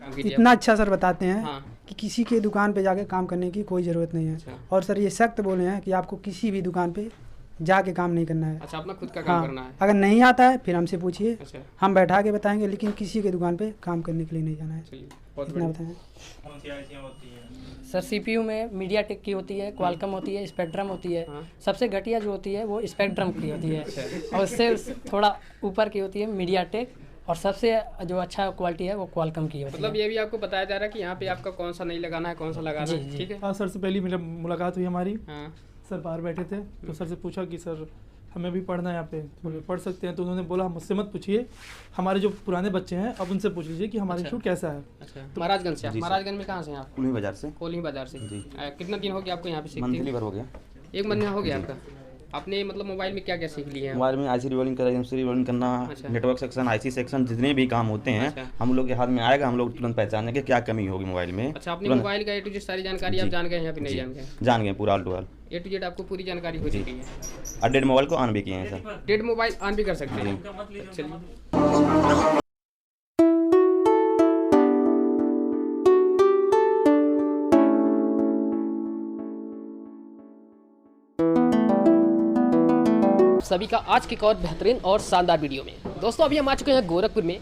काम कीजिए इतना अच्छा सर बताते हैं हाँ। कि किसी के दुकान पे जाके काम करने की कोई ज़रूरत नहीं है। अच्छा। और सर ये सख्त बोले हैं कि आपको किसी भी दुकान पे जाके काम नहीं करना है। अच्छा, अपना खुद का काम करना हाँ, है। अगर नहीं आता है फिर हमसे पूछिए, अच्छा, हम बैठा के बताएंगे, लेकिन किसी के दुकान पे काम करने के लिए नहीं जाना है। चलिए बहुत इतना बढ़िया। बताएं। सर सीपीयू में मीडियाटेक की होती है, क्वालकॉम होती है, स्पेक्ट्रम होती है। हाँ। सबसे घटिया जो होती है वो स्पेक्ट्रम की होती है अच्छा। और उससे थोड़ा ऊपर की होती है मीडियाटेक, और सबसे जो अच्छा क्वालिटी है वो क्वालकॉम की होती मतलब है। ये भी आपको बताया जा रहा है कि यहाँ पे आपका कौन सा नहीं लगाना है, कौन सा लगाना जी, है, जी। ठीक है। हाँ सर से पहली मेरी मुलाकात हुई हमारी। हाँ। सर बाहर बैठे थे तो सर से पूछा कि सर हमें भी पढ़ना है यहाँ पे, तो बोले पढ़ सकते हैं। तो उन्होंने बोला मुझसे मत पूछिए, हमारे जो पुराने बच्चे हैं अब उनसे पूछ लीजिए कि हमारा अच्छा। इंस्टीट्यूट कैसा है। अच्छा, महाराजगंज से आप? जी सर। महाराजगंज में कहाँ से हैं आप? कुली बाजार से। कोली बाजार से। जी। कितना दिन हो गया आपको यहाँ पे सीखते मंथली हुए? भर हो गया। एक महीना हो गया आपका। आपने मतलब मोबाइल में क्या क्या सीख लिया है? मोबाइल में आईसी रिवॉल्विंग करा, एमसी रिवॉल्विंग करना, अच्छा। नेटवर्क सेक्शन, आईसी सेक्शन, जितने भी काम होते हैं अच्छा। हम लोग के हाथ में आएगा, हम लोग तुरंत पहचानेंगे क्या कमी होगी मोबाइल में। अच्छा, आपने तुरंत मोबाइल का ए टू जेड सारी जानकारी आप जी। जान गए हैं या फिर नहीं जी। जान गए? जान गए पूरा all to all. A to Z आपको पूरी जानकारी हो जी। चुकी है। अपडेट मोबाइल को ऑन भी किए हैं सर। डेड मोबाइल ऑन भी कर सकते हैं। चलिए। सभी का आज के एक और बेहतरीन और शानदार वीडियो में। दोस्तों अभी हम आ चुके हैं गोरखपुर में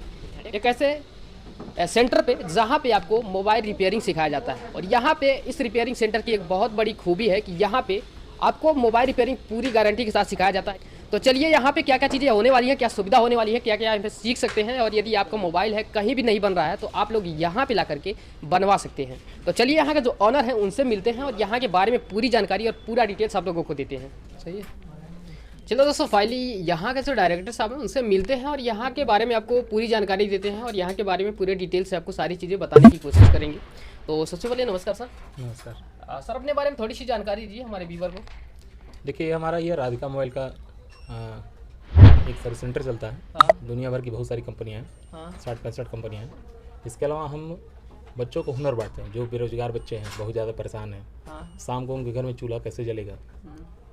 एक ऐसे सेंटर पे जहाँ पे आपको मोबाइल रिपेयरिंग सिखाया जाता है। और यहाँ पे इस रिपेयरिंग सेंटर की एक बहुत बड़ी खूबी है कि यहाँ पे आपको मोबाइल रिपेयरिंग पूरी गारंटी के साथ सिखाया जाता है। तो चलिए यहाँ पे क्या क्या चीज़ें होने वाली हैं, क्या सुविधा होने वाली है, क्या क्या यहाँ पे सीख सकते हैं, और यदि आपका मोबाइल है कहीं भी नहीं बन रहा है तो आप लोग यहाँ पे ला करके बनवा सकते हैं। तो चलिए यहाँ का जो ऑनर है उनसे मिलते हैं और यहाँ के बारे में पूरी जानकारी और पूरा डिटेल्स आप लोगों को देते हैं। सही है, चलो दोस्तों फाइनली यहाँ के जो डायरेक्टर साहब हैं उनसे मिलते हैं और यहाँ के बारे में आपको पूरी जानकारी देते हैं और यहाँ के बारे में पूरे डिटेल से आपको सारी चीज़ें बताने की कोशिश करेंगे। तो सबसे पहले नमस्कार सर। नमस्कार। सर अपने बारे में थोड़ी सी जानकारी दीजिए हमारे व्यूवर को। देखिए हमारा ये राधिका मोबाइल का एक सर्विस सेंटर चलता है। हाँ। दुनिया भर की बहुत सारी कंपनियां हैं, हाँ 60-65 कंपनियां हैं। इसके अलावा हम बच्चों को हुनर बांटते हैं। जो बेरोजगार बच्चे हैं, बहुत ज़्यादा परेशान हैं, हाँ। शाम को उनके घर में चूल्हा कैसे जलेगा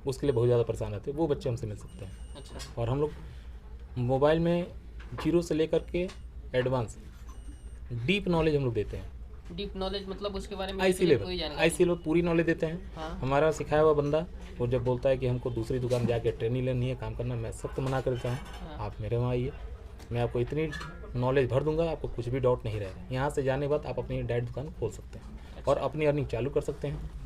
उसके लिए बहुत ज़्यादा परेशान रहते हैं, वो बच्चे हमसे मिल सकते हैं। अच्छा। और हम लोग मोबाइल में जीरो से लेकर के एडवांस डीप नॉलेज हम लोग देते हैं। डीप नॉलेज मतलब उसके बारे में आईसी कोई लेवल, जानकारी? आईसी लेवल पूरी नॉलेज देते हैं। हाँ। हमारा सिखाया हुआ बंदा वो जब बोलता है कि हमको दूसरी दुकान जाके ट्रेनिंग लेनी है, काम करना, मैं सख्त मना कर देता हूँ। हाँ। आप मेरे वहाँ आइए, मैं आपको इतनी नॉलेज भर दूंगा, आपको कुछ भी डाउट नहीं रहेगा। यहाँ से जाने के बाद आप अपनी डायरेक्ट दुकान खोल सकते हैं और अपनी अर्निंग चालू कर सकते हैं।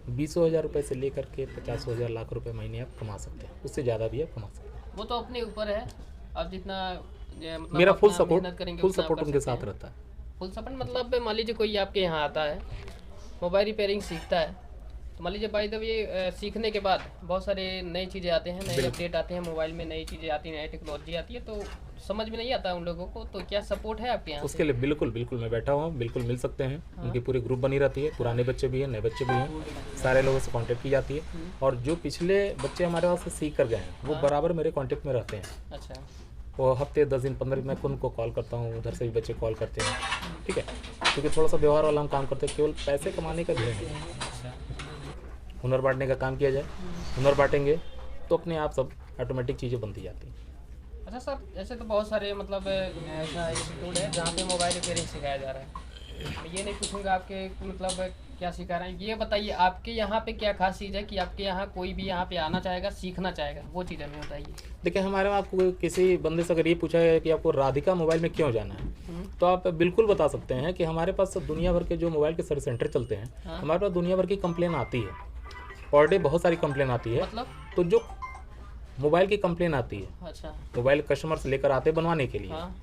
20,000 रुपये से लेकर के 50,000 लाख रुपए महीने आप कमा सकते हैं, उससे ज़्यादा भी आप कमा सकते हैं। वो तो अपने ऊपर है, अब जितना मतलब मेरा फुल अपना सपोर्ट मेहनत करेंगे फुल उतना आप सपोर्ट कर उनके सकते साथ हैं। रहता है। फुल सपोर्ट मतलब मान लीजिए कोई आपके यहाँ आता है मोबाइल रिपेयरिंग सीखता है, तो मान लीजिए भाई जब ये सीखने के बाद बहुत सारे नई चीज़ें आते हैं, नए अपडेट आते हैं, मोबाइल में नई चीज़ें आती हैं, नई टेक्नोलॉजी आती है, तो समझ में नहीं आता उन लोगों को, तो क्या सपोर्ट है आपके यहाँ? उसके लिए बिल्कुल बिल्कुल मैं बैठा हुआ हूँ, बिल्कुल मिल सकते हैं। उनकी पूरी ग्रुप बनी रहती है, पुराने बच्चे भी हैं, नए बच्चे भी हैं, सारे लोगों से कांटेक्ट की जाती है। और जो पिछले बच्चे हमारे पास से सीख कर गए हैं वो बराबर मेरे कांटेक्ट में रहते हैं। अच्छा। वो हफ्ते 10 दिन 15 दिन मैं खुद उनको कॉल करता हूँ, उधर से भी बच्चे कॉल करते हैं। ठीक है, क्योंकि थोड़ा सा व्यवहार वाला हम काम करते हैं, केवल पैसे कमाने का ध्येय नहीं। हुनर बांटने का काम किया जाए, हुनर बांटेंगे तो अपने आप सब ऑटोमेटिक चीज़ें बनती जाती हैं। अच्छा सर, ऐसे तो बहुत सारे मतलब ऐसा इंस्टीट्यूट है जहाँ पे मोबाइल रिपेयरिंग सिखाया जा रहा है। मैं ये नहीं पूछूंगा आपके मतलब क्या सिखा रहे हैं, ये बताइए आपके यहाँ पे क्या खास चीज़ है कि आपके यहाँ कोई भी यहाँ पे आना चाहेगा, सीखना चाहेगा, वो चीज़ हमें बताइए। देखिए हमारे वहाँ आपको किसी बंदे से अगर ये पूछा है कि आपको राधिका मोबाइल में क्यों जाना है, तो आप बिल्कुल बता सकते हैं कि हमारे पास दुनिया भर के जो मोबाइल के सर्विस सेंटर चलते हैं, हाँ। हमारे पास दुनिया भर की कंप्लेन आती है, पर डे बहुत सारी कंप्लेन आती है। मतलब? तो जो मोबाइल की कंप्लेन आती है, अच्छा। मोबाइल कस्टमर से लेकर आते हैं बनवाने के लिए, हाँ।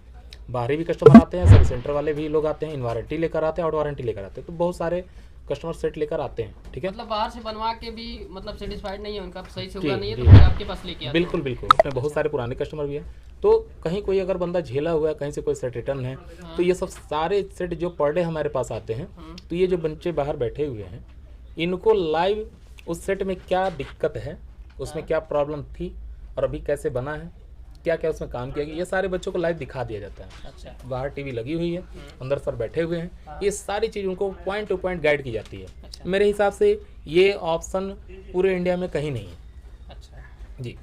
बाहरी भी कस्टमर आते हैं, सर्विस सेंटर वाले भी लोग आते हैं, इन वारंटी लेकर आते हैं, आउट वारंटी लेकर आते हैं, तो बहुत सारे कस्टमर सेट लेकर आते हैं। ठीक है, मतलब बाहर से बनवा के भी मतलब सेटिस्फाइड नहीं है, उनका सही से हुआ जी, नहीं है, जी। तो फिर आपके पास लेके आते हैं। बिल्कुल बिल्कुल, उसमें बहुत सारे पुराने कस्टमर भी हैं। तो कहीं कोई अगर बंदा झेला हुआ है, कहीं से कोई सेट रिटर्न है, तो ये सब सारे सेट जो पर डे हमारे पास आते हैं, तो ये जो बच्चे बाहर बैठे हुए हैं इनको लाइव उस सेट में क्या दिक्कत है, उसमें क्या प्रॉब्लम थी और अभी कैसे बना है, क्या क्या उसमें काम किया गया, ये सारे बच्चों को लाइव दिखा दिया जाता है। अच्छा। बाहर टीवी लगी हुई है, अंदर सर बैठे हुए हैं, ये सारी चीज़ उनको पॉइंट टू पॉइंट गाइड की जाती है। अच्छा। मेरे हिसाब से ये ऑप्शन पूरे इंडिया में कहीं नहीं है। अच्छा। जी।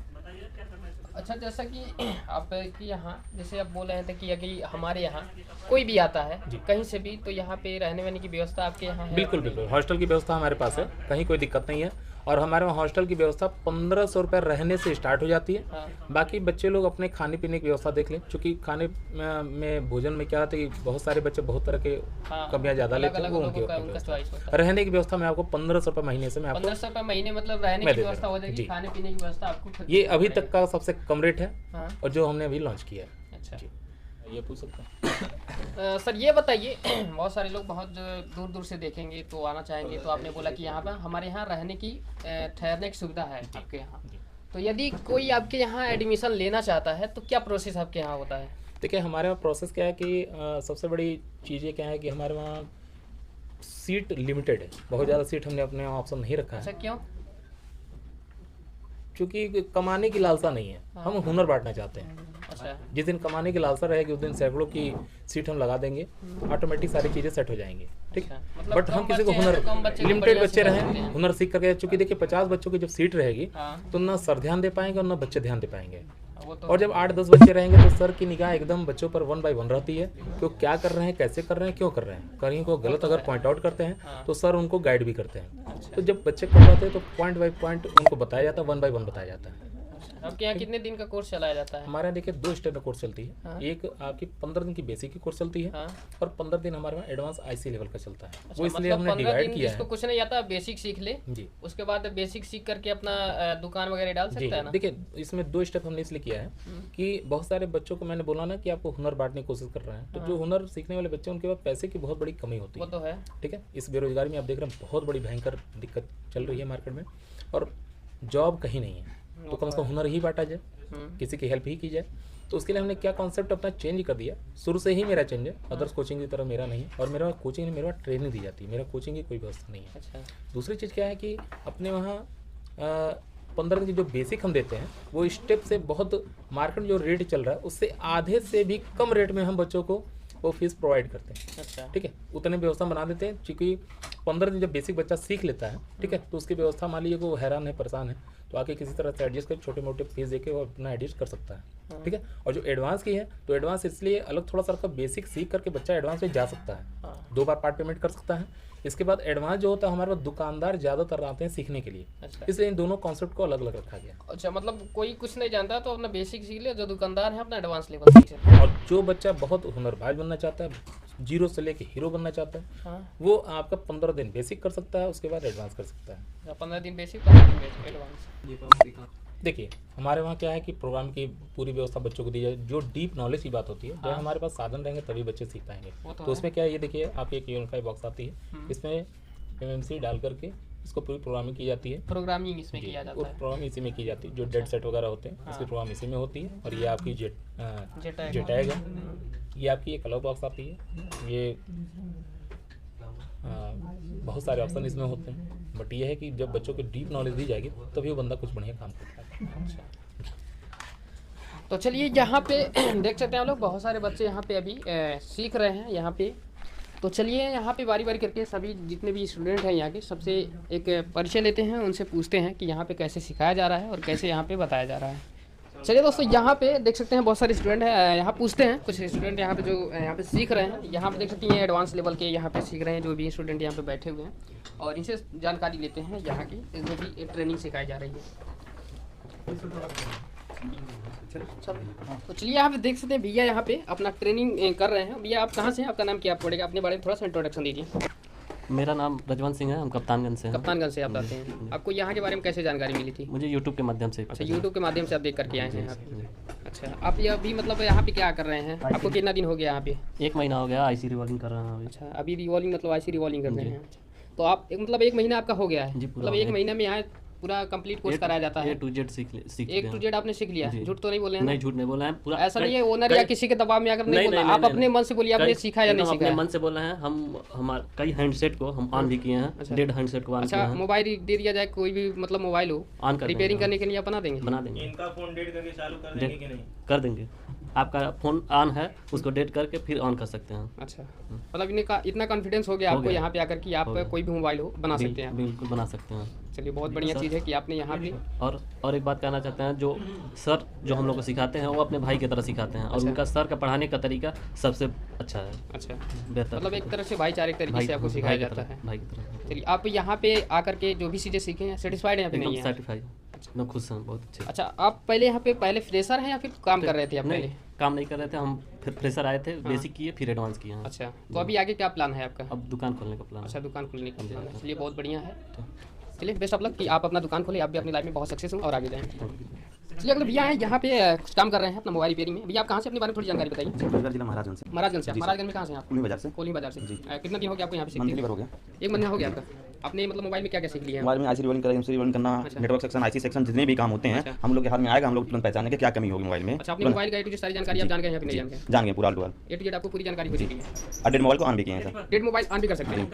अच्छा, जैसा कि आप कि यहाँ जैसे आप बोल रहे थे कि अगर हमारे यहाँ कोई भी आता है कहीं से भी, तो यहाँ पे रहने वहने की व्यवस्था आपके यहाँ है? बिल्कुल बिल्कुल, हॉस्टल की व्यवस्था हमारे पास है, कहीं कोई दिक्कत नहीं है। और हमारे वहाँ हॉस्टल की व्यवस्था 1500 रुपये रहने से स्टार्ट हो जाती है। हाँ। बाकी बच्चे लोग अपने खाने पीने की व्यवस्था देख लें, क्योंकि खाने में भोजन में क्या होता है कि बहुत सारे बच्चे बहुत तरह के हाँ, कमियाँ ज़्यादा लेते हैं, अलग-अलग वो लोगों उनकी का अपनी उनका व्यवस्था। चॉइस होता है। रहने की व्यवस्था मैं आपको 1500 रुपये महीने से मैं आपको 1500 रुपये महीने मतलब रहने मैं की दे व्यवस्था रहा हो हूँ। जाएगी, जी। खाने पीने की व्यवस्था आपको खुद ये करना अभी पड़ेगा। तक का सबसे कम रेट है हाँ। और जो हमने अभी लॉन्च किया है। अच्छा। जी, ये पूछ सकते हैं। सर ये बताइए, बहुत सारे लोग बहुत दूर दूर से देखेंगे तो आना चाहेंगे, तो आपने बोला कि यहाँ पर हमारे यहाँ रहने की ठहरने की सुविधा है आपके यहाँ, तो यदि कोई आपके यहाँ एडमिशन लेना चाहता है तो क्या प्रोसेस आपके यहाँ होता है? देखिए हमारे वहाँ प्रोसेस क्या है कि सबसे बड़ी चीज़ ये क्या है कि हमारे वहाँ सीट लिमिटेड है, बहुत ज़्यादा सीट हमने अपने वहाँ ऑप्शन नहीं रखा अच्छा, है, क्यों? क्योंकि कमाने की लालसा नहीं है, हम हुनर बांटना चाहते हैं। अच्छा। जिस दिन कमाने की लालसा रहेगी उस दिन सैकड़ों की सीट हम लगा देंगे, ऑटोमेटिक सारी चीज़ें सेट हो जाएंगी, ठीक है। अच्छा, मतलब बट हम कम किसी को बच्चे हैं हुनर तो कम बच्चे को लिमिटेड बढ़िया बच्चे सिखा रहें, सकते हैं। हुनर सीख करके, चूँकि देखिए 50 बच्चों की जब सीट रहेगी हाँ, तो ना सर ध्यान दे पाएंगे और ना बच्चे ध्यान दे पाएंगे। वो तो और जब 8-10 बच्चे रहेंगे तो सर की निगाह एकदम बच्चों पर 1 बाय 1 रहती है कि वो क्या कर रहे हैं, कैसे कर रहे हैं, क्यों कर रहे हैं। कहीं को गलत अगर पॉइंट आउट करते हैं तो सर उनको गाइड भी करते हैं। तो जब बच्चे कर जाते हैं तो पॉइंट बाय पॉइंट उनको बताया जाता है, 1 बाय 1 बताया जाता है। आपके यहाँ कितने दिन का कोर्स चलाया जाता है? हमारे यहाँ देखिए 2 स्टेप में कोर्स चलती है। एक आपकी 15 दिन की बेसिक की कोर्स चलती है हाँ। और 15 दिन हमारे वहाँ एडवांस आईसी लेवल का चलता है। अच्छा, वो इसलिए मतलब हमने 15 डिवाइड दिन किया जिसको है। कुछ नहीं आता बेसिक सीख ले, जी उसके बाद बेसिक सीख करके अपना दुकान वगैरह डाल जी सकता है ना? देखिए इसमें 2 स्टेप हमने इसलिए किया है कि बहुत सारे बच्चों को मैंने बोला ना कि आपको हुनर बांटने की कोशिश कर रहे हैं, तो जो हुनर सीखने वाले बच्चे उनके पास पैसे की बहुत बड़ी कमी होती वो है, तो है। ठीक है। इस बेरोजगारी में आप देख रहे हैं बहुत बड़ी भयंकर दिक्कत चल रही है मार्केट में और जॉब कहीं नहीं है, तो कम से कम हुनर ही बांटा जाए, किसी की हेल्प ही की जाए। तो उसके लिए हमने क्या कॉन्सेप्ट अपना चेंज कर दिया, शुरू से ही मेरा चेंज है, अदर्स कोचिंग की तरह मेरा नहीं है। और मेरा कोचिंग मेरे वहाँ ट्रेनिंग दी जाती है, मेरा कोचिंग की कोई व्यवस्था नहीं है। अच्छा, दूसरी चीज़ क्या है कि अपने वहाँ 15 दिन की जो बेसिक हम देते हैं वो स्टेप से बहुत मार्केट में जो रेट चल रहा है उससे आधे से भी कम रेट में हम बच्चों को वो फीस प्रोवाइड करते हैं, अच्छा, ठीक है। उतने व्यवस्था बना देते हैं क्योंकि 15 दिन जब बेसिक बच्चा सीख लेता है, ठीक है, तो उसकी व्यवस्था मान लीजिए वो हैरान है, परेशान है, तो आके किसी तरह से एडजस्ट कर छोटे मोटे फीस देके वो अपना एडजस्ट कर सकता है, ठीक है। और जो एडवांस की है तो एडवांस इसलिए अलग थोड़ा सा रखा, बेसिक सीख करके बच्चा एडवांस में जा सकता है, 2 बार पार्ट पेमेंट कर सकता है। इसके बाद एडवांस जो होता है हमारे पास दुकानदार ज़्यादातर आते हैं सीखने के लिए, अच्छा। इसलिए इन दोनों कॉन्सेप्ट को अलग अलग रखा गया। अच्छा, मतलब कोई कुछ नहीं जानता तो अपना बेसिक सीख ले, जो दुकानदार है अपना एडवांस लेवल सीख सकता और जो बच्चा बहुत हुनरबाज बनना चाहता है, जीरो से लेके हीरो बनना चाहता है, हाँ। वो आपका 15 दिन बेसिक कर सकता है, उसके बाद एडवांस कर सकता है। 15 दिन बेसिक, 15 दिन एडवांस। देखिए हमारे वहाँ क्या है कि प्रोग्राम की पूरी व्यवस्था बच्चों को दी जाए, जो डीप नॉलेज की बात होती है, जब हमारे पास साधन रहेंगे तभी बच्चे सीख पाएंगे। तो उसमें क्या है, ये देखिए आपकी एक यूनिफाई बॉक्स आती है, इसमें MMC डाल करके इसको पूरी प्रोग्रामिंग की जाती है। प्रोग्रामिंग इसमें किया और जाता है। प्रोग्राम इसी में की जाती है, जो डेड सेट वगैरह होते हैं इसकी प्रोग्राम इसी में होती है। और ये आपकी JTAG। JTAG है, ये आपकी एक अलग बॉक्स आती है। ये बहुत सारे ऑप्शन इसमें होते हैं, बट ये है कि जब बच्चों को डीप नॉलेज दी जाएगी तभी वो बंदा कुछ बढ़िया काम कर पाएगा। तो चलिए यहाँ पे देख सकते हैं हम लोग, बहुत सारे बच्चे यहाँ पे अभी सीख रहे हैं यहाँ पे। तो चलिए यहाँ पे बारी बारी करके सभी जितने भी स्टूडेंट हैं यहाँ के सबसे एक परिचय लेते हैं, उनसे पूछते हैं कि यहाँ पे कैसे सिखाया जा रहा है और कैसे यहाँ पे बताया जा रहा है। चलिए दोस्तों, यहाँ पे देख सकते हैं बहुत सारे स्टूडेंट हैं, यहाँ पूछते हैं कुछ स्टूडेंट यहाँ पे जो यहाँ पे सीख रहे हैं। यहाँ पे देख सकते हैं एडवांस लेवल के यहाँ पे सीख रहे हैं जो भी स्टूडेंट यहाँ पे बैठे हुए हैं, और इनसे जानकारी लेते हैं यहाँ की जो भी ट्रेनिंग सिखाई जा रही है। तो चलिए यहाँ पे देख सकते हैं भैया यहाँ पे अपना ट्रेनिंग कर रहे हैं। भैया आप कहाँ से हैं, आपका नाम क्या पड़ेगा, अपने बारे में थोड़ा सा इंट्रोडक्शन दीजिए। मेरा नाम रजवंत सिंह है, हम कप्तानगंज से हैं। कप्तानगंज से आप आते हैं, आपको यहाँ के बारे में कैसे जानकारी मिली थी? मुझे यूट्यूब के माध्यम से अच्छा, यूट्यूब के माध्यम से आप देख करके आए हैं यहाँ पे। अच्छा, आप ये अभी मतलब यहाँ पे क्या कर रहे हैं, आपको कितना दिन हो गया यहाँ पे? 1 महीना हो गया, IC रिवॉल्विंग कर रहा हूँ अभी। अच्छा, अभी रिवॉल्विंग मतलब IC रिवॉल्विंग कर रहे हैं। तो आप मतलब 1 महीना आपका हो गया है? जी, पूरा मतलब हो 1 गया। महीना में यहाँ पूरा कंप्लीट कोर्स कराया जाता है? A to Z सीख A to Z आपने सीख लिया है, झूठ तो नहीं बोले हैं ना? नहीं, झूठ नहीं बोला है पूरा। ऐसा नहीं है ओनर या किसी के दबाव में आकर नहीं बोला, आप अपने मन से बोलिए आपने सीखा या नहीं सीखा अपने है? मन से बोला है। हम हमारे कई हैंडसेट को हम ऑन भी किए हैं, डेड हैंडसेट को ऑन किए अच्छा, हैं, मोबाइल दे दिया जाए, कोई भी मतलब मोबाइल हो, ऑन कर रिपेयरिंग करने के लिए आप बना देंगे? बना देंगे, इनका फोन डेट करके चालू कर देंगे कि नहीं? कर देंगे। आपका फ़ोन ऑन है उसको डेड करके फिर ऑन कर सकते हैं। अच्छा, मतलब इतना कॉन्फिडेंस हो गया आपको गया। यहाँ पे आकर कि आप हो गया। कोई भी मोबाइल हो बना सकते हैं। बिल्कुल बना सकते हैं। चलिए, बहुत बढ़िया चीज़ है कि आपने यहाँ पे। और एक बात कहना चाहते हैं, जो सर जो हम लोग को सिखाते हैं वो अपने भाई की तरह सिखाते हैं, और अच्छा। उनका सर का पढ़ाने का तरीका सबसे अच्छा है, अच्छा, बेहतर। मतलब एक तरह से भाईचारे के तरीके से आपको सिखाया भाई की जाता तरह, है। भाई की तरह। चलिए, आप यहाँ पे आकर के जो भी चीज़ें सीखे हैं सेटिस्फाइड हैं या फिर नहीं एकदम है? सर्टिफाइड, एकदम खुश हैं, बहुत अच्छे। अच्छा, आप पहले यहाँ पे फ्रेशर हैं या फिर काम कर रहे थे आप नहीं, पहले? काम नहीं कर रहे थे हम, फिर फ्रेशर आए थे, बेसिक किए फिर एडवांस किए हैं। अच्छा, तो अभी आगे क्या प्लान है आपका? अब दुकान खोलने का प्लान है। अच्छा, दुकान खोलने का प्लान है। चलिए, बहुत बढ़िया है। चलिए, बेस्ट ऑफ लक कि आप अपना दुकान खोलें, आप भी अपनी लाइफ में बहुत सक्सेस हो और आगे जाएं। चलिए, अगले भैया हैं यहाँ पे कुछ काम कर रहे हैं अपना मोबाइल रिपेयरिंग में। भैया, आप कहाँ से अपने बारे में थोड़ी जानकारी बताइए। छत्तीसगढ़ जिला महाराजगंज से। महाराजगंज से? जी, महाराजगंज में कहाँ से हैं आप? कुली बाजार से। कोली बाजार से। कितना दिन हो गया आपको यहाँ पे सीखते मंथली हुए? भर हो गया। 1 महीना हो गया आपका। आपने मतलब मोबाइल में क्या क्या सीख लिया है? मोबाइल में आईसी रिवॉल्विंग करना, एमसी रिवॉल्विंग करना, अच्छा। नेटवर्क सेक्शन, आईसी सेक्शन, जितने भी काम होते हैं अच्छा। हम लोग के हाथ में आएगा, हम लोग तुरंत पहचानेंगे क्या कमी होगी मोबाइल में। अच्छा, आपने मोबाइल का A to Z सारी जानकारी आप जान गए हैं या फिर नहीं जान गए? जान गए पूरा टूल। A to Z आपको पूरी जानकारी हो चुकी है। अपडेट मोबाइल को ऑन भी किए हैं सर। डेड मोबाइल ऑन भी कर सकते हैं।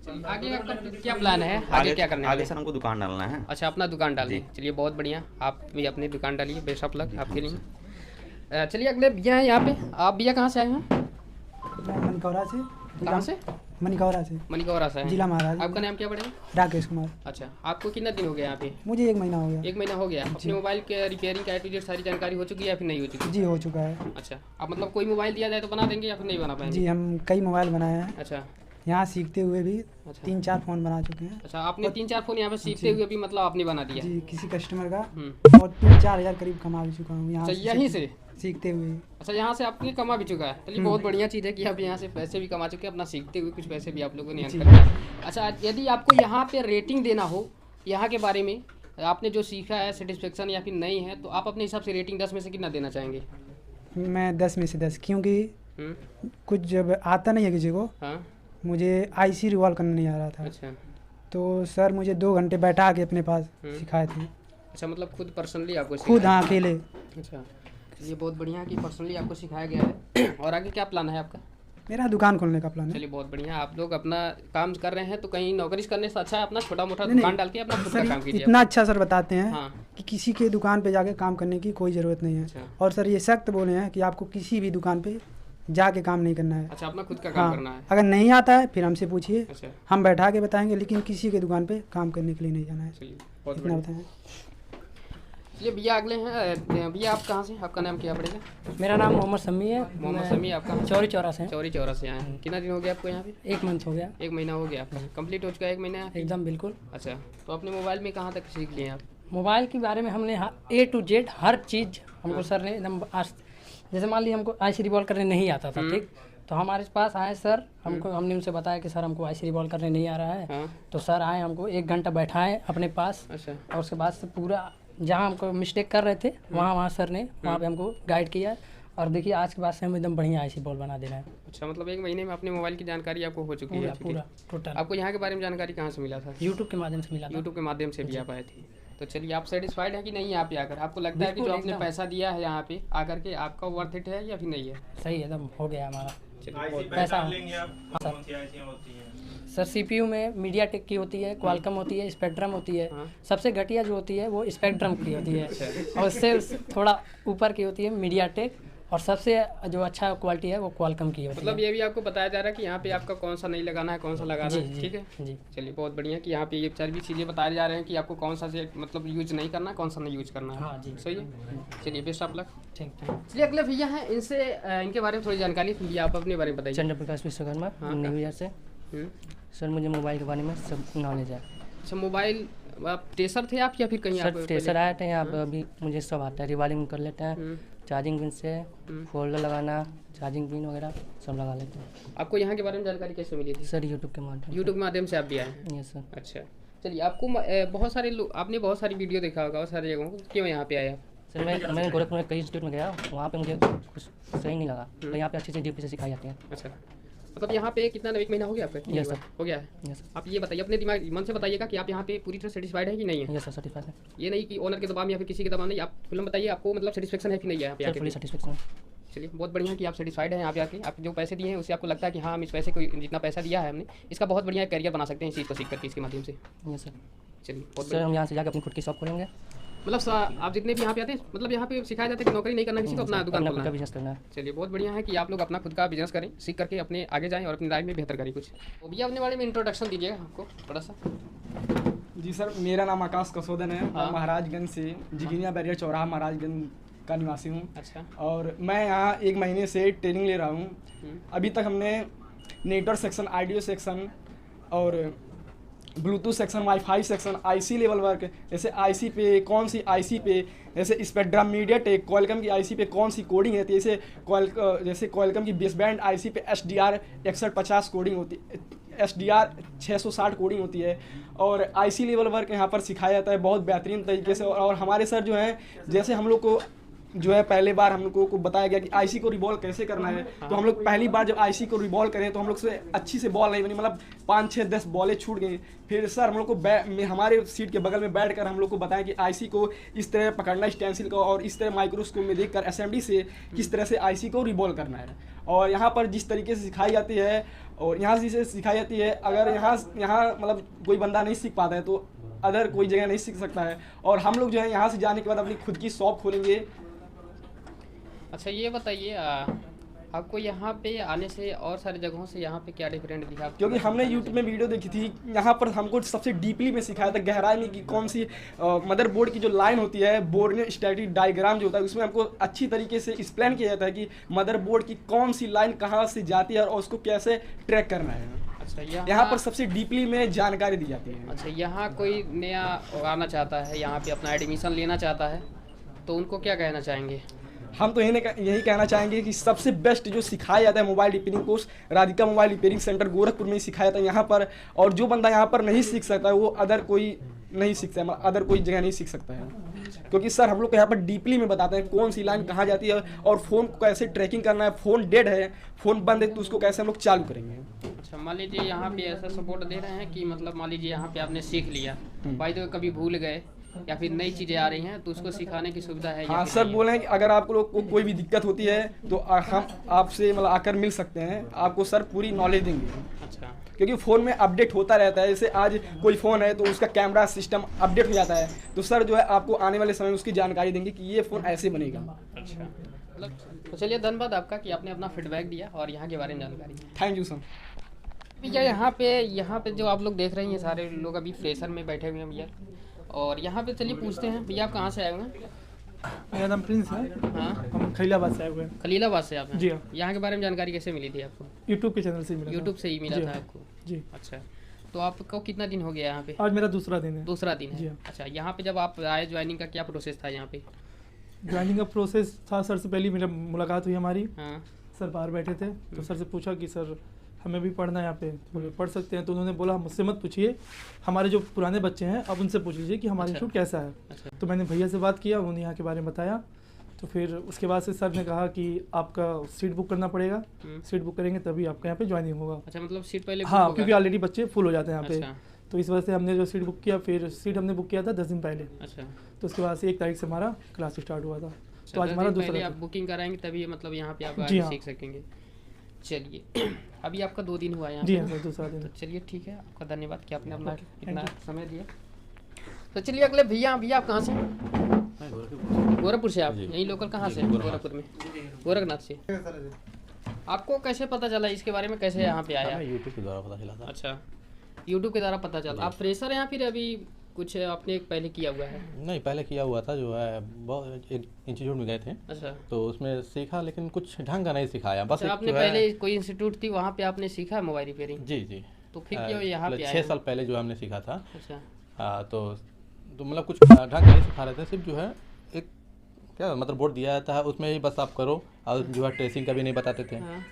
चलिए, आगे आपका क्या प्लान है? आगे क्या करने वाले आगे हैं? सर हमको दुकान डालना है। अच्छा, अपना दुकान डालिए। चलिए, बहुत बढ़िया, आप भी अपनी दुकान डालिए। बेस्ट ऑफ लक आपके लिए। चलिए, अगले भैया हैं यहाँ पे। आप भैया कहाँ से आए हैं? मैं मनिकौरा से। कहाँ से? मनिकौरा से, मनिकौरा से हैं। जिला महाराज। आपका नाम क्या पड़ेगा? राकेश कुमार। अच्छा, आपको कितना दिन हो गया यहाँ पे? मुझे 1 महीना हो गया। 1 महीना हो गया। अपने मोबाइल के रिपेयरिंग का A to Z सारी जानकारी हो चुकी है या फिर नहीं हो चुकी? जी, हो चुका है। अच्छा, आप मतलब कोई मोबाइल दिया जाए तो बना देंगे या फिर नहीं बना पाएंगे? जी, हम कई मोबाइल बनाए हैं। अच्छा यहाँ सीखते हुए भी अच्छा 3-4 फ़ोन बना चुके हैं। अच्छा, आपने 3-4 फ़ोन यहाँ पे सीखते हुए भी मतलब आपने बना दिया? जी, किसी कस्टमर का हम्म। और 3-4 हज़ार करीब कमा भी चुका हूँ यहाँ अच्छा, यहीं से? सीखते हुए। अच्छा, यहाँ से आपने कमा भी चुका है। चलिए, बहुत बढ़िया चीज़ है कि आप यहाँ से पैसे भी कमा चुके हैं, अपना सीखते हुए कुछ पैसे भी आप लोगों ने अर्न कर। अच्छा, यदि आपको यहाँ पे रेटिंग देना हो यहाँ के बारे में, आपने जो सीखा है सेटिस्फेक्शन या फिर नहीं है, तो आप अपने हिसाब से रेटिंग 10 में से कितना देना चाहेंगे? मैं 10 में से 10, क्योंकि हम्म, कुछ जब आता नहीं है किसी को, हाँ, मुझे आईसी रिवॉल्व करना नहीं आ रहा था, अच्छा तो सर मुझे 2 घंटे बैठा के अपने पास सिखाए थे। अच्छा, मतलब खुद पर्सनली आपको खुद, सिखाया? हाँ, अकेले। अच्छा, ये बहुत बढ़िया कि पर्सनली आपको सिखाया गया है। और आगे क्या प्लान है आपका? मेरा दुकान खोलने का प्लान है। चलिए, बहुत बढ़िया, आप लोग अपना काम कर रहे हैं तो कहीं नौकरी करने से अच्छा है अपना छोटा मोटा नहीं, दुकान डाल के अपना खुद का काम सर कीजिए। इतना अच्छा सर बताते हैं हाँ। कि किसी के दुकान पे जाके काम करने की कोई ज़रूरत नहीं अच्छा। है। और सर ये सख्त बोले हैं कि आपको किसी भी दुकान पे जाके काम नहीं करना है। अच्छा, अपना खुद का काम हाँ, करना है। अगर नहीं आता है फिर हमसे पूछिए, अच्छा, हम बैठा के बताएंगे, लेकिन किसी के दुकान पे काम करने के लिए नहीं जाना है। चलिए, बहुत इतना बढ़िया। बताएं। चलिए भैया, अगले हैं भैया, आप कहाँ से? आपका नाम क्या पड़ेगा? मेरा नाम मोहम्मद शमी है। मोहम्मद मैं शमी। आपका चौरी चौरा से हैं। चौरी चौरा से आए हैं। कितना दिन हो गया आपको यहाँ पे? 1 मंथ हो गया 1 महीना हो गया आपका। कंप्लीट हो चुका है 1 महीना? एकदम बिल्कुल। अच्छा, तो अपने मोबाइल में कहाँ तक सीख लिए आप? मोबाइल के बारे में हमने A to Z हर चीज़ हमको सर ने एकदम जैसे मान लीजिए हमको आईसी रिवॉल्व करने नहीं आता था, ठीक, तो हमारे पास आए सर, हमने उनसे बताया कि सर हमको आईसी रिवॉल्व करने नहीं आ रहा है। हाँ। तो सर आए, हमको 1 घंटा बैठाए अपने पास, अच्छा, और उसके बाद से पूरा जहाँ हमको मिस्टेक कर रहे थे वहाँ सर ने वहाँ पे हमको गाइड किया, और देखिए आज के बाद से हम एकदम बढ़िया आईसी बॉल बना दे रहे हैं। अच्छा, मतलब 1 महीने में अपने मोबाइल की जानकारी आपको हो चुकी है? पूरा ठीक है। पूरा टोटल आपको यहाँ के बारे में जानकारी कहाँ से मिला था? यूट्यूब के माध्यम से मिला था। यूट्यूब के माध्यम से भी आप आए थे। तो चलिए, आप सेटिस्फाइड है कि नहीं यहाँ पे आकर? आपको लगता है कि जो बिल्कुल, आपने एकदम। पैसा दिया है यहाँ पे आकर के आपका वर्थ इट है या फिर नहीं है? सही एकदम हो गया हमारा चलिए, पैसा। सर CPU में मीडिया टेक की होती है, क्वालकॉम होती है, स्पेक्ट्रम होती है। हाँ। सबसे घटिया जो होती है वो स्पेक्ट्रम की होती है, और उससे थोड़ा ऊपर की होती है मीडिया टेक, और सबसे जो अच्छा क्वालिटी है वो क्वालकॉम की होती मतलब है। ये भी आपको बताया जा रहा है कि यहाँ पे आपका कौन सा नहीं लगाना है, कौन सा लगाना जी, है, जी, ठीक है? जी। चलिए, बहुत बढ़िया कि यहाँ पे ये सारी भी चीज़ें बताए जा रहे हैं कि आपको कौन सा से मतलब यूज नहीं करना, कौन सा नहीं यूज करना है। हाँ जी। सही है। चलिए, बेस्ट ऑफ लक। ठीक। चलिए, अगले भैया हैं, इनसे इनके बारे में थोड़ी जानकारी भैया आप अपने बारे में बताइए। चंद्र प्रकाश विश्वकर्मा, हाँ, न्यू ईयर से। हम्म। सर मुझे मोबाइल के बारे में सब नॉलेज है। अच्छा, मोबाइल आप टेसर थे आप या फिर कहीं आप सर टेसर आए थे यहाँ पे, अभी मुझे सब आता है, रिवालिंग कर लेते हैं, हम्म। चार्जिंग पिन से फोल्डर लगाना, चार्जिंग पिन वगैरह सब लगा लेते हैं। आपको यहाँ के बारे में जानकारी कैसे मिली थी? सर यूट्यूब के माध्यम यूट्यूब के माध्यम से आप भी आए हैं? Yes sir. अच्छा, चलिए, आपको बहुत सारे लोग, आपने बहुत सारी वीडियो देखा होगा और सारी जगहों को, क्यों यहाँ पे आए आप? सर मैंने गोरखपुर में कई इंस्टीट्यूट में गया, वहाँ पे मुझे कुछ सही नहीं लगा, तो यहाँ पे अच्छी चीज़ डीप से सिखाई जाती है। अच्छा, मतलब यहाँ पे कितना 1 महीना हो गया आपका? Yes, sir. हो गया है। Yes sir. आप ये बताइए, अपने दिमाग मन से बताइएगा कि आप यहाँ पे पूरी तरह सेटिस्फाइड है कि नहीं है? यस सर, सर्टिफाइड है। ये नहीं कि ओनर के दबाव में या फिर किसी के दबाव नहीं, आप फिल्म बताइए, आपको मतलब सेटिस्फेक्शन है कि नहीं है यहाँ पे सर आके? Fully satisfaction. चलिए, बहुत बढ़िया कि आप सेटिस्फाइड हैं यहाँ पे आके। आप जो पैसे दिए हैं उससे आपको लगता है कि हाँ, हम इस पैसे को, जितना पैसा दिया है हमने, इसका बहुत बढ़िया करियर बना सकते हैं इस चीज़ को सीख करके, इसके माध्यम से। Yes sir. चलिए, बहुत सर हम यहाँ से जाकर अपनी खुद की शॉप खोलेंगे, मतलब आप जितने भी यहाँ पे आते हैं, मतलब यहाँ पे सिखाया जाता है कि नौकरी नहीं करना किसी को, अपना दुकान अपना खोलना खुद का है। बिजनेस करना है। चलिए बहुत बढ़िया है कि आप लोग अपना खुद का बिजनेस करें, सीख करके अपने आगे जाएं और अपनी लाइफ में बेहतर करें कुछ। तो भैया अपने बारे में इंट्रोडक्शन दीजिएगा हमको थोड़ा सा। जी सर, मेरा नाम आकाश कसोदन है। हाँ। मैं महाराजगंज से जिगिनिया बैरियर चौराहा महाराजगंज का निवासी हूँ। अच्छा। और मैं यहाँ 1 महीने से ट्रेनिंग ले रहा हूँ। अभी तक हमने नेटवर्क सेक्शन, ऑडियो सेक्शन और Bluetooth section, wifi section, IC level work, जैसे आईसी पे कौन सी आईसी पे, जैसे स्पेक्ट्रम मीडियाटेक, क्वालकॉम की आईसी पे कौन सी कोडिंग है, जैसे क्वालकॉम की बेस बैंड आईसी पे SDR 6150 कोडिंग होती है, SDR 660 कोडिंग होती है। और आईसी लेवल वर्क यहाँ पर सिखाया जाता है बहुत बेहतरीन तरीके से। और हमारे सर जो हैं, जैसे हम लोग को जो है पहले बार हम लोगों को बताया गया कि आईसी को रिवॉल्व कैसे करना है, तो हम लोग पहली बार जब आईसी को रिवॉल्व करें तो हम लोग से अच्छी से बॉल नहीं बनी, मतलब 5, 6, 10 बॉलें छूट गई। फिर सर हम लोग को हमारे सीट के बगल में बैठकर हम लोग को बताया कि आईसी को इस तरह पकड़ना स्टेंसिल को, और इस तरह माइक्रोस्कोप में देखकर असेंबली से किस तरह से आईसी को रिवॉल्व करना है। और यहाँ पर जिस तरीके से सिखाई जाती है और यहाँ से सिखाई जाती है, अगर यहाँ मतलब कोई बंदा नहीं सीख पाता है तो अदर कोई जगह नहीं सीख सकता है। और हम लोग जो है यहाँ से जाने के बाद अपनी खुद की शॉप खोलेंगे। अच्छा ये बताइए, आपको यहाँ पे आने से और सारी जगहों से यहाँ पे क्या डिफरेंट दिखा? क्योंकि हमने यूट्यूब में वीडियो देखी थी, यहाँ पर हमको सबसे डीपली में सिखाया था, गहराई में, कि कौन सी मदरबोर्ड की जो लाइन होती है, बोर्ड स्टैटिक डायग्राम जो होता है, उसमें हमको अच्छी तरीके से एक्सप्लेन किया जाता है कि मदरबोर्ड की कौन सी लाइन कहाँ से जाती है और उसको कैसे ट्रैक करना है। अच्छा, यहाँ पर सबसे डीपली में जानकारी दी जाती है। अच्छा, यहाँ कोई नया आना चाहता है, यहाँ पे अपना एडमिशन लेना चाहता है, तो उनको क्या कहना चाहेंगे? हम तो यही कहना चाहेंगे कि सबसे बेस्ट जो सिखाया जाता है mobile repairing course, Radhika mobile repairing centre Gorakhpur में ही सिखाया जाता है यहाँ पर। और जो बंदा यहाँ पर नहीं सीख सकता है वो अदर कोई नहीं सीख सकता, अदर कोई जगह नहीं सीख सकता है। क्योंकि सर हम लोग को यहाँ पर डीपली में बताते हैं कौन सी लाइन कहाँ जाती है और फ़ोन को कैसे ट्रैकिंग करना है, फ़ोन डेड है, फ़ोन बंद है तो उसको कैसे हम लोग चालू करेंगे। अच्छा, मान लीजिए यहाँ पे ऐसा सपोर्ट दे रहे हैं कि मतलब मान लीजिए यहाँ पे आपने सीख लिया, भाई तो कभी भूल गए या फिर नई चीज़ें आ रही हैं तो उसको सिखाने की सुविधा है? हाँ सर, बोले हैं कि अगर आप लोग को कोई भी दिक्कत होती है तो हम आपसे मतलब आकर मिल सकते हैं, आपको सर पूरी नॉलेज देंगे। अच्छा, क्योंकि फ़ोन में अपडेट होता रहता है, जैसे आज कोई फ़ोन है तो उसका कैमरा सिस्टम अपडेट हो जाता है, तो सर जो है आपको आने वाले समय में उसकी जानकारी देंगे कि ये फ़ोन ऐसे बनेगा। अच्छा, मतलब तो चलिए धन्यवाद आपका कि आपने अपना फीडबैक दिया और यहाँ के बारे में जानकारी दी। Thank you sir. भैया यहाँ पे जो आप लोग देख रहे हैं, ये सारे लोग अभी फ्रेशर में बैठे हुए हैं भैया, और यहाँ पे चलिए पूछते हैं, भैया आप कहाँ से आए हुए हैं? मेरा नाम प्रिंस है। हाँ, हम खलीलाबाद से आए हुए हैं। खलीलाबाद से आप हैं? जी हाँ। यहाँ के बारे में जानकारी कैसे मिली थी आपको? यूट्यूब के चैनल से मिला था। यूट्यूब से ही मिला जी था हाँ। आपको? जी। अच्छा, तो आपको कितना दिन हो गया यहाँ पे? आज मेरा दूसरा दिन है। दूसरा दिन जी है। हाँ। अच्छा, यहाँ पे जब आप आए ज्वाइनिंग का क्या प्रोसेस था यहाँ पे? ज्वाइनिंग का प्रोसेस था, सर से पहले मेरा मुलाकात हुई हमारी। हाँ। सर बाहर बैठे थे तो सर से पूछा कि सर हमें भी पढ़ना है यहाँ पे, बोले पढ़ सकते हैं। तो उन्होंने बोला मुझसे मत पूछिए, हमारे जो पुराने बच्चे हैं आप उनसे पूछ लीजिए कि हमारा अच्छा। इंस्टीट्यूट कैसा है। अच्छा। तो मैंने भैया से बात किया, उन्होंने यहाँ के बारे में बताया। तो फिर उसके बाद से सर ने कहा कि आपका सीट बुक करना पड़ेगा, सीट बुक करेंगे तभी आपका यहाँ पे ज्वाइनिंग होगा। अच्छा, मतलब सीट पहले बुक हाँ, होगा? क्योंकि ऑलरेडी बच्चे फुल हो जाते हैं यहाँ अच्छा। पे। तो इस वजह से हमने जो सीट बुक किया, फिर सीट हमने बुक किया था 10 दिन पहले। अच्छा, तो उसके बाद से 1 तारीख से हमारा क्लास स्टार्ट हुआ था। अच्छा, तो आज 10 हमारा दिन पहले दूसरा आप बुकिंग कराएंगे तभी मतलब यहाँ पे आप जी आगे हाँ। सीख सकेंगे। चलिए अभी आपका 2 दिन हुआ है यहाँ जी पे? हाँ सर, दूसरा दिन। तो चलिए ठीक है, आपका धन्यवाद कि आपने अपना इतना समय दिया। तो चलिए अगले भैया आप कहाँ से? गोरखपुर से आप? यही लोकल कहाँ से? गोरखपुर में, गोरखनाथ से। आपको कैसे पता चला इसके बारे में, कैसे यहाँ पे आया? यूट्यूब के द्वारा पता चला था। अच्छा, यूट्यूब के द्वारा पता चला। आप फ्रेशर हैं या फिर अभी कुछ आपने पहले किया हुआ है? नहीं, पहले किया हुआ था, जो है बहुत एक इंस्टीट्यूट में गए थे। अच्छा, तो उसमें सीखा, लेकिन कुछ ढंग का नहीं सिखाया। बस अच्छा, एक आपने जो है- पहले कोई इंस्टीट्यूट थी वहाँ पे आपने सीखा मोबाइल रिपेयरिंग? जी जी। तो फिर क्यों यहाँ पे आए? 6 साल पहले जो हमने सीखा था। अच्छा, हाँ, तो मतलब कुछ ढंग का नहीं सिखा रहे थे, सिर्फ जो है एक क्या मतलब बोर्ड दिया जाता है, उसमें ही बस आप करो, और जो है ट्रेसिंग का भी नहीं बताते थे। हाँ।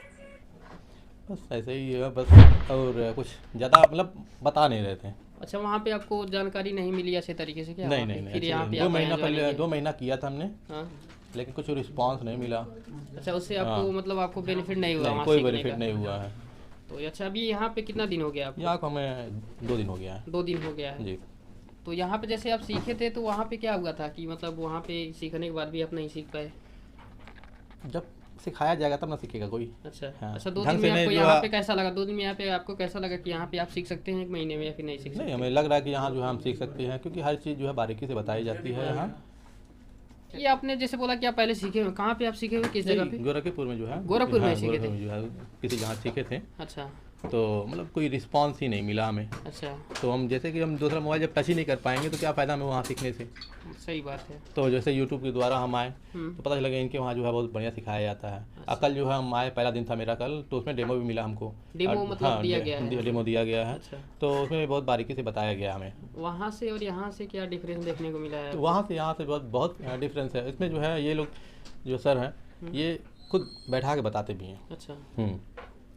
बस ऐसे ही है बस, और कुछ ज़्यादा मतलब बता नहीं रहे थे। अच्छा, वहाँ पे आपको जानकारी नहीं मिली अच्छे तरीके से क्या? नहीं वहाँ पे? नहीं नहीं, फिर यहाँ पे 2 आप महीना आए पहले joining 2 महीना किया था हमने, हाँ। लेकिन कुछ रिस्पांस नहीं मिला। अच्छा, उससे आपको हाँ। मतलब आपको बेनिफिट नहीं हुआ नहीं, वहाँ कोई सीखने बेनिफिट का? नहीं हुआ है। तो अच्छा, अभी यहाँ पे कितना दिन हो गया आपको? यहाँ को हमें 2 दिन हो गया है। 2 दिन हो गया है जी। तो यहाँ पे जैसे आप सीखे थे तो वहाँ पे क्या हुआ था कि मतलब वहाँ पे सीखने के बाद भी आप नहीं सीख पाए? जब सिखाया जाएगा तब ना सीखेगा कोई। अच्छा हाँ, अच्छा, 2 ढंग दिन से में नहीं आपको जो यहाँ है- पे कैसा लगा? 2 दिन में यहाँ पे आपको कैसा लगा कि यहाँ पे आप सीख सकते हैं 1 महीने में, या फिर नहीं सीख सकते? नहीं, हमें लग रहा है कि यहाँ जो है हम सीख सकते हैं, क्योंकि हर चीज़ जो है बारीकी से बताई जाती है यहाँ। ये आपने जैसे बोला कि आप पहले सीखे हुए, कहाँ पे आप सीखे हुए, किस जगह पे? गोरखपुर में जो है, गोरखपुर में हाँ, सीखे थे? गोरखपुर में जो है किसी जहाँ सीखे थे, अच्छा तो मतलब कोई रिस्पांस ही नहीं मिला हमें। अच्छा, तो हम जैसे कि हम दूसरा मोबाइल जब टच ही नहीं कर पाएंगे तो क्या फ़ायदा हमें वहाँ सीखने से। सही बात है। तो जैसे यूट्यूब के द्वारा हम आए तो पता चला कि इनके वहाँ जो है बहुत बढ़िया सिखाया जाता है। कल जो है हम आए, पहला दिन था मेरा कल, तो उसमें डेमो भी मिला हमको। डेमो मतलब दिया गया है? डेमो दिया गया है। अच्छा। तो उसमें भी बहुत बारीकी से बताया गया हमें। वहाँ से और यहाँ से क्या डिफरेंस देखने को मिला है? तो वहाँ से यहाँ से बहुत बहुत डिफरेंस है इसमें। जो है ये लोग जो सर हैं ये खुद बैठा के बताते भी हैं। अच्छा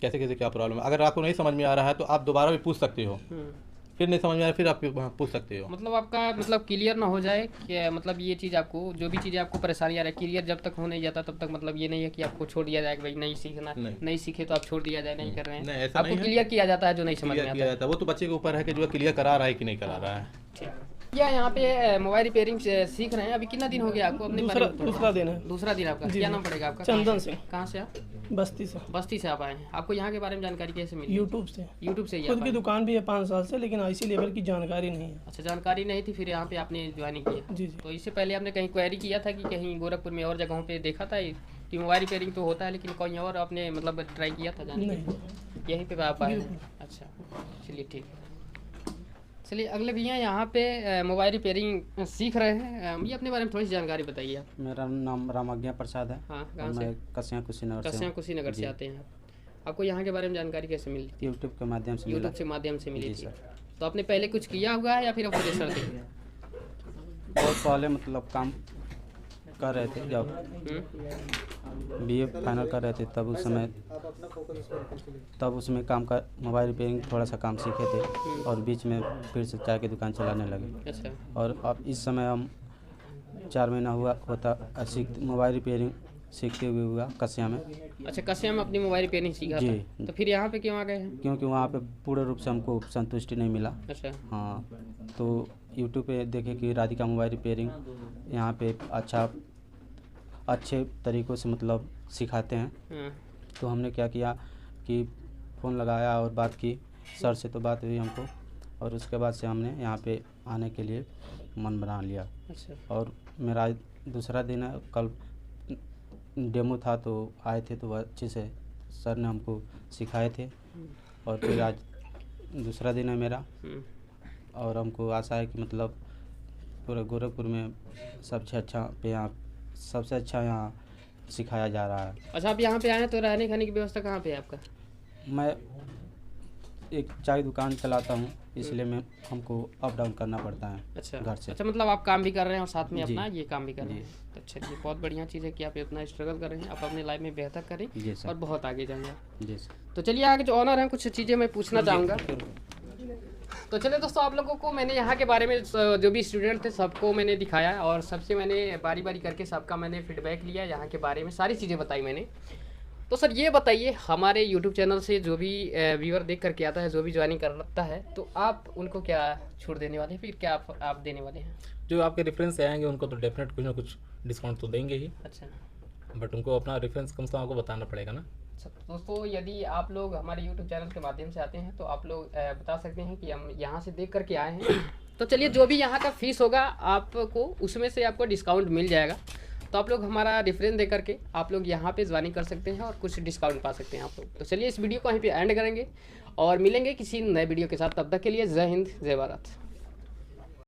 कैसे कैसे क्या प्रॉब्लम है। अगर आपको नहीं समझ में आ रहा है तो आप दोबारा भी पूछ सकते हो, फिर नहीं समझ में आ रहा फिर आप पूछ सकते हो। मतलब आपका मतलब क्लियर ना हो जाए कि मतलब ये चीज़ आपको, जो भी चीज़ें आपको परेशानी आ रही है, क्लियर जब तक हो नहीं जाता तब तक मतलब ये नहीं है कि आपको छोड़ दिया जाए कि भाई नहीं सीखना, नहीं सीखे तो आप छोड़ दिया जाए, नहीं कर रहे नहीं, हैं, ऐसा आपको नहीं है। क्लियर किया जाता है जो नहीं समझ में क्लियर आता किया है। जाता है, वो तो बच्चे के ऊपर है कि जो क्लियर करा रहा है कि नहीं करा रहा है। या यहाँ पे मोबाइल रिपेयरिंग सीख रहे हैं, अभी कितना दिन हो गया आपको? अपने बारे में थोड़ा- दूसरा दिन है। दूसरा दिन आपका। क्या नाम पड़ेगा आपका? चंदन सिंह। कहाँ से आप? बस्ती से। बस्ती से आप आए हैं। आपको यहाँ के बारे में जानकारी कैसे मिली? यूट्यूब से। यूट्यूब से ही खुद आप की आए? दुकान भी है 5 साल से, लेकिन आईसी लेवल की जानकारी नहीं है। अच्छा, जानकारी नहीं थी, फिर यहाँ पे आपने ज्वाइनिंग किया? जी जी। तो इससे पहले आपने कहीं क्वेरी किया था कि कहीं गोरखपुर में और जगहों पे देखा था कि मोबाइल रिपेयरिंग तो होता है, लेकिन कहीं और आपने मतलब ट्राई किया था जाने के लिए? यहीं पे आप आए हैं? अच्छा, चलिए ठीक है। चलिए अगले भैया यहाँ पे मोबाइल रिपेयरिंग सीख रहे हैं, ये अपने बारे में थोड़ी सी जानकारी बताइए आप। मेरा नाम रामाज्ञा प्रसाद है। हाँ, और कहाँ से? मैं कसिया कुशीनगर से कसिया हूँ। कुशीनगर से जी। आते हैं आप। आपको यहाँ के बारे में जानकारी कैसे मिली? यूट्यूब के माध्यम से मिला। यूट्यूब के माध्यम से मिली जी थी। सर। तो आपने पहले कुछ किया हुआ है या फिर आपको सर थे? बहुत पहले मतलब काम कर रहे थे, जब बीए फाइनल कर रहे थे तब उसमें काम का मोबाइल रिपेयरिंग थोड़ा सा काम सीखे थे, और बीच में फिर से चाय की दुकान चलाने लगे। अच्छा। और अब इस समय हम 4 महीना हुआ होता मोबाइल रिपेयरिंग सीखते हुए हुआ कसिया में। अच्छा, कसिया में अपनी मोबाइल रिपेयरिंग सीखा जी। था, तो फिर यहाँ पे क्यों आ गए हैं? क्योंकि वहाँ पे पूर्ण रूप से हमको संतुष्टि नहीं मिला। अच्छा। हाँ, तो यूट्यूब पे देखे कि राधिका मोबाइल रिपेयरिंग यहाँ पे अच्छे तरीक़ों से मतलब सिखाते हैं। तो हमने क्या किया कि फ़ोन लगाया और बात की, सर से तो बात हुई हमको, और उसके बाद से हमने यहाँ पे आने के लिए मन बना लिया। अच्छा। और मेरा दूसरा दिन है, कल डेमो था तो आए थे, तो अच्छे से सर ने हमको सिखाए थे। और फिर आज दूसरा दिन है मेरा, और हमको आशा है कि मतलब पूरे गोरखपुर में सबसे अच्छा यहाँ सिखाया जा रहा है। अच्छा, आप यहाँ पे आए हैं तो रहने खाने की व्यवस्था कहाँ पे है आपका? मैं एक चाय दुकान चलाता हूँ, इसलिए हमको अप डाउन करना पड़ता है। अच्छा घर से। अच्छा, मतलब आप काम भी कर रहे हैं और साथ में जी। अपना ये काम भी कर रहे हैं। तो चलिए, बहुत बढ़िया चीज़ है कि आप इतना स्ट्रगल कर रहे हैं, आप अपने लाइफ में बेहतर करें जी सर। और बहुत आगे जाएंगे आप। जी सर। तो चलिए, आगे जो ऑनर हैं कुछ चीज़ें मैं पूछना चाहूँगा। तो चलिए दोस्तों, आप लोगों को मैंने यहाँ के बारे में जो भी स्टूडेंट थे सबको मैंने दिखाया, और सबसे मैंने बारी बारी करके सबका मैंने फीडबैक लिया, यहाँ के बारे में सारी चीज़ें बताई मैंने। तो सर ये बताइए, हमारे यूट्यूब चैनल से जो भी व्यूअर देख करके आता है, जो भी ज्वाइनिंग करता है, तो आप उनको क्या छूट देने वाले हैं, फिर क्या आप देने वाले हैं? जो आपके रेफरेंस से आएंगे उनको तो डेफिनेट कुछ ना कुछ डिस्काउंट तो देंगे ही। अच्छा। बट उनको अपना रेफरेंस कम से कम आपको बताना पड़ेगा ना। दोस्तों, यदि आप लोग हमारे YouTube चैनल के माध्यम से आते हैं तो आप लोग बता सकते हैं कि हम यहाँ से देख करके आए हैं। तो चलिए, जो भी यहाँ का फीस होगा आपको, उसमें से आपको डिस्काउंट मिल जाएगा। तो आप लोग हमारा रेफरेंस दे करके आप लोग यहाँ पे ज्वाइनिंग कर सकते हैं और कुछ डिस्काउंट पा सकते हैं आप लोग। तो चलिए, इस वीडियो को वहीं पे एंड करेंगे और मिलेंगे किसी नए वीडियो के साथ। तब तक के लिए जय हिंद, जय भारत।